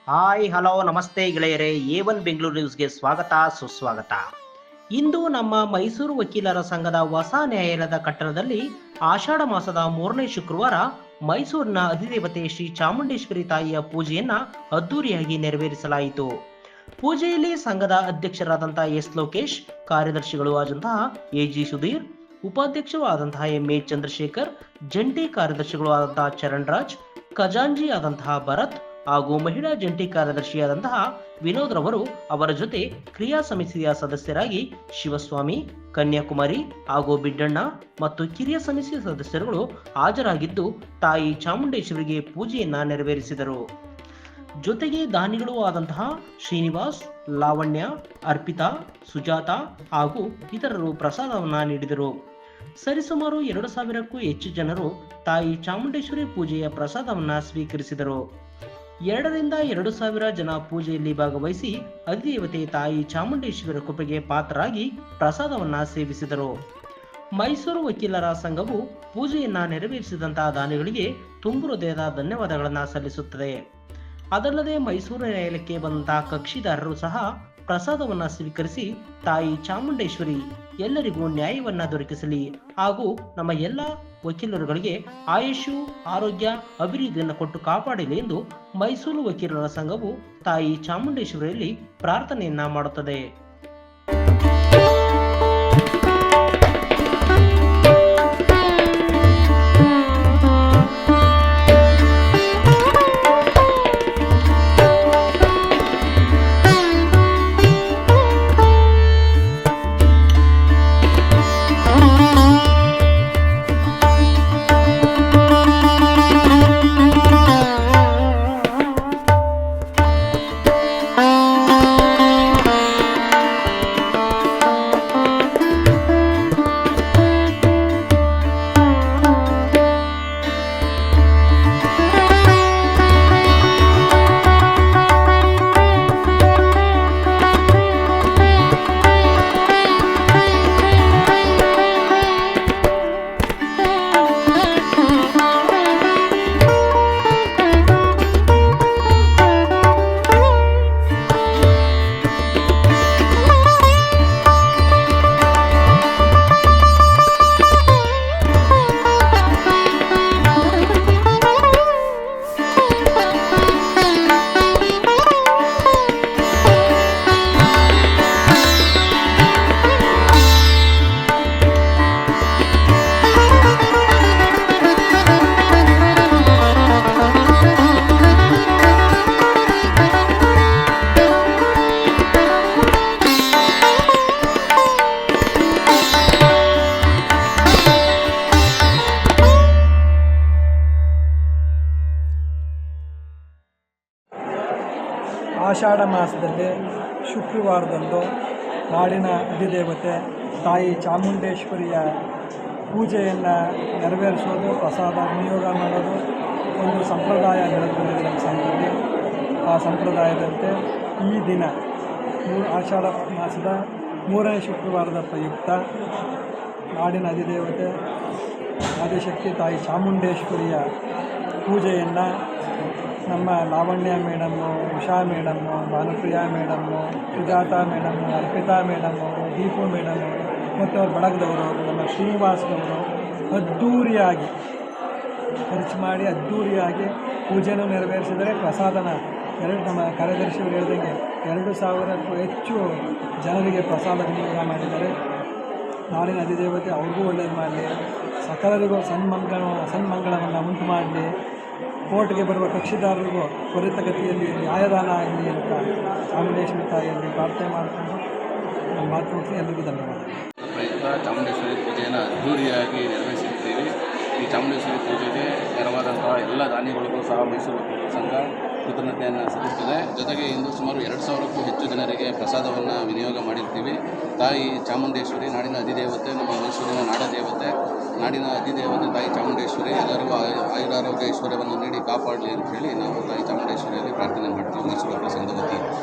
Hi hello ನಮಸ್ತೆ ಗೆಳೆಯರೇ, A1 Bengaluru ನ್ಯೂಸ್ಗೆ ಸ್ವಾಗತ ಸುಸ್ವಾಗತ. ಇಂದು ನಮ್ಮ ಮೈಸೂರು ವಕೀಲರ ಸಂಘದ ಹೊಸ ನ್ಯಾಯಾಲಯದ ಕಟ್ಟಡದಲ್ಲಿ ಆಷಾಢ ಮಾಸದ 3ನೇ ಶುಕ್ರವಾರ ಮೈಸೂರಿನ ಅಧಿದೇವತೆ ಶ್ರೀ ಚಾಮುಂಡೇಶ್ವರಿ ತಾಯಿಯ ಪೂಜೆಯನ್ನ ಅದ್ದೂರಿಯಾಗಿ ನೆರವೇರಿಸಲಾಯಿತು. ಪೂಜೆಯಲ್ಲಿ ಸಂಘದ ಅಧ್ಯಕ್ಷರಾದಂತಹ ಎಸ್ ಲೋಕೇಶ್, ಕಾರ್ಯದರ್ಶಿಗಳು ಆದಂತಹ ಎಜಿ ಸುಧೀರ್, ಉಪಾಧ್ಯಕ್ಷರು ಆದಂತಹ ಎಂಎ ಚಂದ್ರಶೇಖರ್, ಜಂಟಿ ಕಾರ್ಯದರ್ಶಿಗಳು ಆದಂತಹ ಚರಣ್ ರಾಜ್, ಖಜಾಂಜಿ ಆದಂತಹ ಭರತ್ ಹಾಗೂ ಮಹಿಳಾ ಜಂಟಿ ಕಾರ್ಯದರ್ಶಿಯಾದಂತಹ ವಿನೋದ್ ರವರು ಅವರ ಜೊತೆ ಕ್ರಿಯಾ ಸಮಿತಿಯ ಸದಸ್ಯರಾಗಿ ಶಿವಸ್ವಾಮಿ, ಕನ್ಯಾಕುಮಾರಿ ಹಾಗೂ ಬಿಡ್ಡಣ್ಣ ಮತ್ತು ಕಿರಿಯ ಸಮಿತಿ ಸದಸ್ಯರುಗಳು ಹಾಜರಾಗಿದ್ದು ತಾಯಿ ಚಾಮುಂಡೇಶ್ವರಿಗೆ ಪೂಜೆಯನ್ನ ನೆರವೇರಿಸಿದರು. ಜೊತೆಗೆ ದಾನಿಗಳು ಆದಂತಹ ಶ್ರೀನಿವಾಸ್, ಲಾವಣ್ಯ, ಅರ್ಪಿತಾ, ಸುಜಾತ ಹಾಗೂ ಇತರರು ಪ್ರಸಾದವನ್ನ ನೀಡಿದರು. ಸರಿಸುಮಾರು 2,000ಕ್ಕೂ ಹೆಚ್ಚು ಜನರು ತಾಯಿ ಚಾಮುಂಡೇಶ್ವರಿ ಪೂಜೆಯ ಪ್ರಸಾದವನ್ನ ಸ್ವೀಕರಿಸಿದರು. 2,000 ರಿಂದ 2,000 ಜನ ಪೂಜೆಯಲ್ಲಿ ಭಾಗವಹಿಸಿ ಅಧಿದೇವತೆ ತಾಯಿ ಚಾಮುಂಡೇಶ್ವರಿ ಕೃಪೆಗೆ ಪಾತ್ರರಾಗಿ ಪ್ರಸಾದವನ್ನ ಸೇವಿಸಿದರು. ಮೈಸೂರು ವಕೀಲರ ಸಂಘವು ಪೂಜೆಯನ್ನ ನೆರವೇರಿಸಿದಂತಹ ದಾನಿಗಳಿಗೆ ತುಂಬು ಹೃದಯದ ಧನ್ಯವಾದಗಳನ್ನ ಸಲ್ಲಿಸುತ್ತದೆ. ಅದಲ್ಲದೆ ಮೈಸೂರು ನ್ಯಾಯಾಲಯಕ್ಕೆ ಬಂದಂತಹ ಕಕ್ಷಿದಾರರು ಸಹ ಪ್ರಸಾದವನ್ನ ಸ್ವೀಕರಿಸಿ ತಾಯಿ ಚಾಮುಂಡೇಶ್ವರಿ ಎಲ್ಲರಿಗೂ ನ್ಯಾಯವನ್ನ ದೊರಕಿಸಲಿ ಹಾಗೂ ನಮ್ಮ ಎಲ್ಲ ವಕೀಲರುಗಳಿಗೆ ಆಯುಷು, ಆರೋಗ್ಯ, ಅಭಿವೃದ್ಧಿಯನ್ನು ಕೊಟ್ಟು ಕಾಪಾಡಲಿ ಎಂದು ಮೈಸೂರು ವಕೀಲರ ಸಂಘವು ತಾಯಿ ಚಾಮುಂಡೇಶ್ವರಿಯಲ್ಲಿ ಪ್ರಾರ್ಥನೆಯನ್ನ ಮಾಡುತ್ತದೆ. ಆಷಾಢ ಮಾಸದಲ್ಲಿ ಶುಕ್ರವಾರದಂದು ನಾಡಿನ ಅಧಿದೇವತೆ ತಾಯಿ ಚಾಮುಂಡೇಶ್ವರಿಯ ಪೂಜೆಯನ್ನು ನೆರವೇರಿಸೋದು, ಪ್ರಸಾದ ವಿನಿಯೋಗ ಮಾಡೋದು ಒಂದು ಸಂಪ್ರದಾಯ ನಡೆದುಬಂದಿದೆ ನಮ್ಮ ಸಂಘದಲ್ಲಿ. ಆ ಸಂಪ್ರದಾಯದಂತೆ ಈ ದಿನ ಆಷಾಢ ಮಾಸದ 3ನೇ ಶುಕ್ರವಾರದ ಪ್ರಯುಕ್ತ ನಾಡಿನ ಅಧಿದೇವತೆ ಆದಿಶಕ್ತಿ ತಾಯಿ ಚಾಮುಂಡೇಶ್ವರಿಯ ಪೂಜೆಯನ್ನು ನಮ್ಮ Lavanya madam, Usha madam, Bhanupriya madam, Sujata madam, Arpita madam, Deepu madam ಮತ್ತು ಅವ್ರ ಬಳಗದವರು, ನಮ್ಮ ಶ್ರೀನಿವಾಸದವರು ಅದ್ಧೂರಿಯಾಗಿ ಖರ್ಚು ಮಾಡಿ ಅದ್ಧೂರಿಯಾಗಿ ಪೂಜೆಯನ್ನು ನೆರವೇರಿಸಿದರೆ ಪ್ರಸಾದನ ನಮ್ಮ ಕಾರ್ಯದರ್ಶಿಗಳು ಹೇಳಿದಂಗೆ 2,000ಕ್ಕೂ ಹೆಚ್ಚು ಜನರಿಗೆ ಪ್ರಸಾದ ವಿನಿಯೋಗ ಮಾಡಿದ್ದಾರೆ. ನಾಡಿನ ಅಧಿದೇವತೆ ಅವ್ರಿಗೂ ಒಳ್ಳೇದು ಮಾಡಲಿ, ಸಕಲರಿಗೂ ಸನ್ಮಂಗಳವನ್ನು ಉಂಟು ಮಾಡಲಿ, ಕೋರ್ಟ್ಗೆ ಬರುವ ಕಕ್ಷಿದಾರರಿಗೂ ತ್ವರಿತಗತಿಯಲ್ಲಿ ನ್ಯಾಯದಾನ ಆಗಲಿ ಅಂತ ಚಾಮುಂಡೇಶ್ವರಿ ತಾಯಿಯಲ್ಲಿ ಪ್ರಾರ್ಥನೆ ಮಾಡಿಕೊಂಡು ನಮ್ಮ ಮಾತು ಮುಗಿಸಿ ಎಲ್ಲರಿಗೂ ಧನ್ಯವಾದ. ಪ್ರಯುಕ್ತ ಚಾಮುಂಡೇಶ್ವರಿ ಪೂಜೆಯನ್ನು ಅದ್ಧೂರಿಯಾಗಿ ನೆರವೇರಿಸಿರ್ತೀವಿ. ಈ ಚಾಮುಂಡೇಶ್ವರಿ ಪೂಜೆಗೆ ನೆರವಾದಂತಹ ಎಲ್ಲ ದಾನಿಗಳಿಗೂ ಸಹ ಮೈಸೂರು ಸಂಘ ಕೃತಜ್ಞತೆಯನ್ನು ಸಲ್ಲಿಸುತ್ತದೆ. ಜೊತೆಗೆ ಇಂದು ಸುಮಾರು 2,000ಕ್ಕೂ ಹೆಚ್ಚು ಜನರಿಗೆ ಪ್ರಸಾದವನ್ನು ವಿನಿಯೋಗ ಮಾಡಿರ್ತೀವಿ. ತಾಯಿ ಚಾಮುಂಡೇಶ್ವರಿ ನಾಡಿನ ಅಧಿದೇವತೆ, ನಮ್ಮ ಮೈಸೂರಿನ ನಾಡದೇವತೆ, ನಾಡಿನ ಅಧಿದೇವತೆ ತಾಯಿ ಚಾಮುಂಡೇಶ್ವರಿ ಎಲ್ಲರಿಗೂ ಆಯುರಾರೋಗ್ಯ ಐಶ್ವರ್ಯವನ್ನು ನೀಡಿ ಕಾಪಾಡಲಿ ಅಂತ ಹೇಳಿ ನಾವು ತಾಯಿ ಚಾಮುಂಡೇಶ್ವರಿಯಲ್ಲಿ ಪ್ರಾರ್ಥನೆ ಮಾಡ್ತೀವಿ ಮೈಸೂರು ಸಂಘದ ವತಿಯಿಂದ.